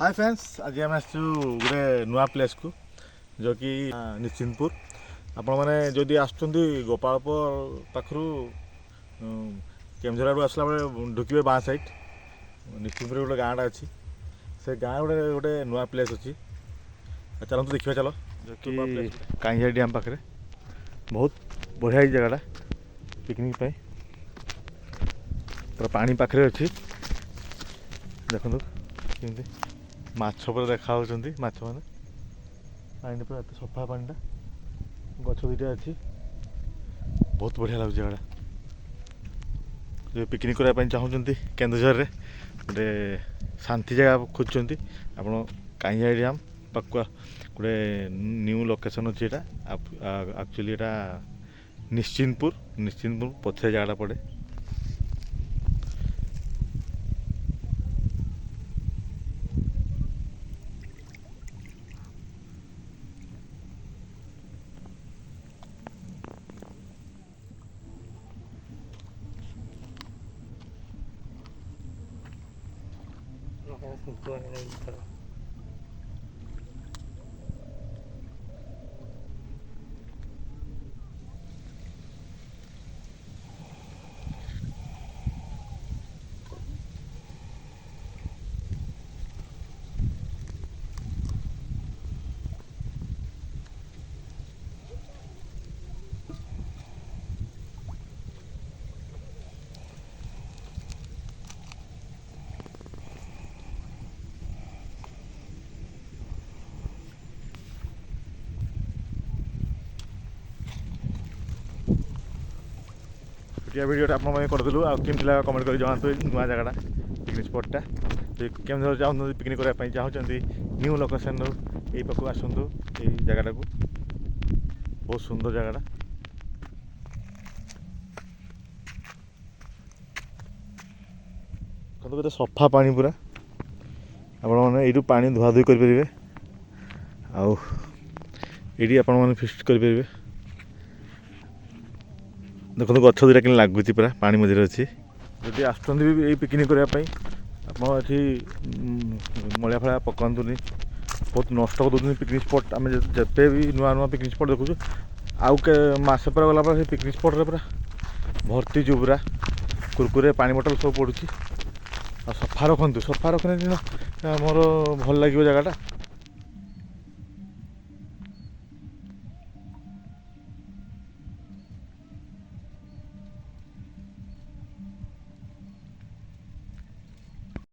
Hi friends, आज आम आसु गोटे नुआ प्लेस को जो कि निश्चिंतपुर। आपण मैंने जदि आसुँच गोपालपुर पाखु केमझर आड़ू आसला बेले ढुके बाँ साइड निश्चिंतपुर गोटे गाँटा अच्छी से गाँ गोटे गोटे नुआ प्लेस अच्छी। चलते देखा चलो जो कि कांझिया डैम पाखे बहुत बढ़िया जगह पिकनिक पूरा पानी पाखे अच्छी। देखो केमती माछ पर देखा माछ मैंने पानी पूरा एत सफा पानीटा गछ दुटा अच्छी बहुत बढ़िया लगे जगह जो पिकनिक करने चाहते केन्दुझर रे गोटे शांति जगह खोजुंट आप कांझिया डैम पाकुआ गोटे न्यू लोकेशन अच्छी एक्चुअली एटा निश्चिंतपुर पछे जगह पड़े। भिडियोटा आपने करूँ आमती कमेंट कर जनातु नुआ जगह पिकनिक स्पॉटा केमझर चाहते पिकनिक करने चाहते न्यू लोकेशन यही पाक आसतु जगह को बहुत सुंदर जगह के सफा पानी पूरा आपने यू पा धुआ धुई करेंगे आईटी आपण फिस्ट करेंगे। देखो गच दुटा कि लगुच पूरा पानी मझे अच्छी जदि आसुँच पिकनिक करने आप मलिया फलिया पकातुनि बहुत नष्ट कर पिकनिक स्पॉट आम जिते भी नुआ नुआ पिकनिक स्पॉट देखु आउ के मसे पर गला पिकनिक स्पॉट पूरा भर्ती जो पूरा कुरकुरे पानी बोतल सब पड़ू सफा रखु सफा रखने मोर भल लगे जगहटा।